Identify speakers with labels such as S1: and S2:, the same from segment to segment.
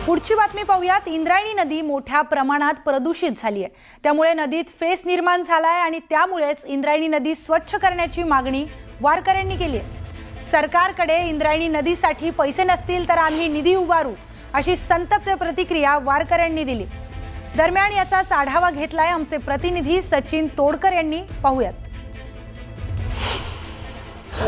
S1: पुढची बातमी पाहूयात। इंद्रायणी नदी मोठ्या प्रमाणात प्रदूषित झाली आहे। त्यामुळे नदीत फेस निर्माण झालाय आणि त्यामुळेच इंद्रायणी नदी स्वच्छ करण्याची मागणी वारकऱ्यांनी केली आहे। सरकारकडे इंद्रायणी नदीसाठी पैसे नसतील तर आम्ही निधी उभारू अशी संतप्त प्रतिक्रिया वारकऱ्यांनी दिली। दरम्यान याचाच आढावा घेतलाय आमचे प्रतिनिधी सचिन तोडकर यांनी। पाहूयात।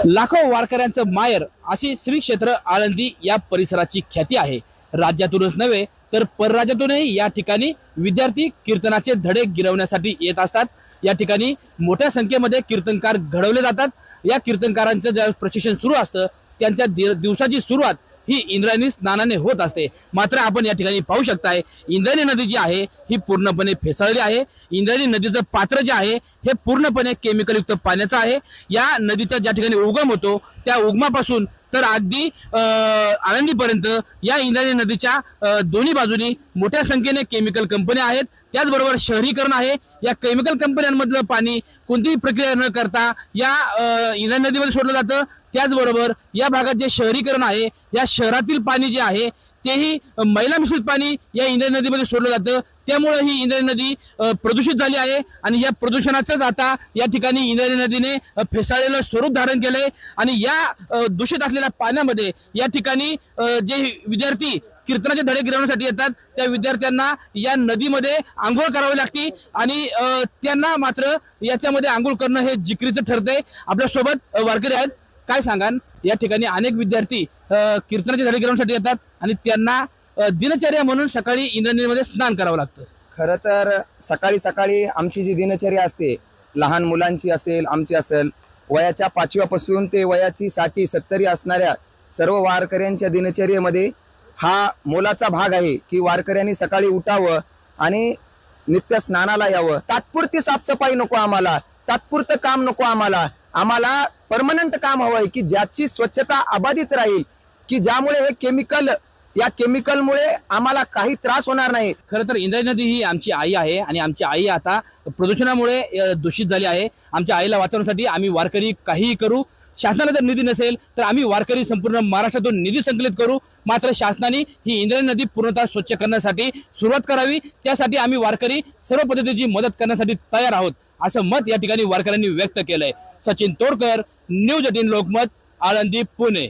S2: लाखो वारकऱ्यांचं माहेर अशी श्री क्षेत्र आळंदी या परिसराची ख्याती आहे। राज्यातूनच नव्हे तर परराज्यातूनही या ठिकाणी विद्यार्थी कीर्तनाचे धडे गिरवण्यासाठी येत असतात। या ठिकाणी मोठ्या संख्येमध्ये कीर्तनकार घडवले जातात। या कीर्तनकारांचं जे प्रशिक्षण सुरू असतं त्यांच्या दिवसाची सुरुवात ही इंद्रायणी स्नानाने होत असते। मात्र आपण या ठिकाणी पाहू शकताय इंद्रायणी नदी जी आहे ही पूर्णपणे फेसाळली आहे। इंद्रायणी नदीचं पात्र जे आहे हे पूर्णपणे केमिकल युक्त पाण्याचं आहे। या नदीचा ज्या ठिकाणी उगम होतो त्या उगमापासून तर अगदी आळंदीपर्यंत या इंद्रायणी नदीच्या दोन्ही बाजूनी मोठ्या संख्येने केमिकल कंपन्या आहेत। त्याचबरोबर शहरीकरण आहे। या केमिकल कंपन्यांमधलं पाणी कोणतीही प्रक्रिया न करता या इंद्रायणी नदीमध्ये सोडलं जातं। त्याचबरोबर या भागात जे शहरीकरण आहे या शहरातील पाणी जे आहे तेही मैला मिश्रित पाणी या इंद्रायणी नदीमध्ये सोडलं जातं। त्यामुळे ही इंद्रायणी नदी प्रदूषित झाली आहे आणि या प्रदूषणाचंच आता या ठिकाणी इंद्रायणी नदीने फेसाळलेलं स्वरूप धारण केलंय। आणि या दूषित असलेल्या पाण्यामध्ये या ठिकाणी जे विद्यार्थी कीर्तनाचे धडे गिरवण्यासाठी येतात त्या विद्यार्थ्यांना या नदीमध्ये आंघोळ करावी लागते आणि त्यांना मात्र याच्यामध्ये आंघोळ करणं हे जिकरीचं ठरतंय। आपल्या सोबत वारकरी आहेत, काय सांगाल? या ठिकाणी अनेक विद्यार्थी कीर्तनाचे धडे गिरवण्यासाठी येतात आणि त्यांना दिनचर्या म्हणून सकाळी इंद्रायणी नदीमध्ये स्नान करावं लागतं।
S3: खरं तर सकाळी सकाळी आमची जी दिनचर्या असते, लहान मुलांची असेल आमची असेल, वयाच्या 5व्यापासून ते वयाची 60-70 असणाऱ्या सर्व वारकऱ्यांच्या दिनचर्येमध्ये हा मोलाचा भाग आहे की वारकऱ्यांनी सकाळी उठावं आणि नित्य स्नानाला यावं। तात्पुरती साफसफाई नको आम्हाला, तात्पुरतं काम नको आम्हाला, आम्हाला परमनंट काम हवंय की ज्याची स्वच्छता अबाधित राहील, की ज्यामुळे हे केमिकल या केमिकलमुळे आम्हाला काही त्रास होणार नाही।
S2: खरं तर इंद्रायणी नदी ही आमची आई आहे आणि आमची आई आता प्रदूषणामुळे दूषित झाली आहे। आमच्या आईला वाचवण्यासाठी आम्ही वारकरी काहीही करू। शासनाला जर निधी नसेल तर आम्ही वारकरी संपूर्ण महाराष्ट्रातून निधी संकलित करू। मात्र शासनाने ही इंद्रायणी नदी पूर्णतः स्वच्छ करण्यासाठी सुरुवात करावी। त्यासाठी आम्ही वारकरी सर्व पद्धतीची मदत करण्यासाठी तयार आहोत असं मत या ठिकाणी वारकऱ्यांनी व्यक्त केलंय। सचिन तोडकर, न्यूज 18 लोकमत, आळंदी, पुणे।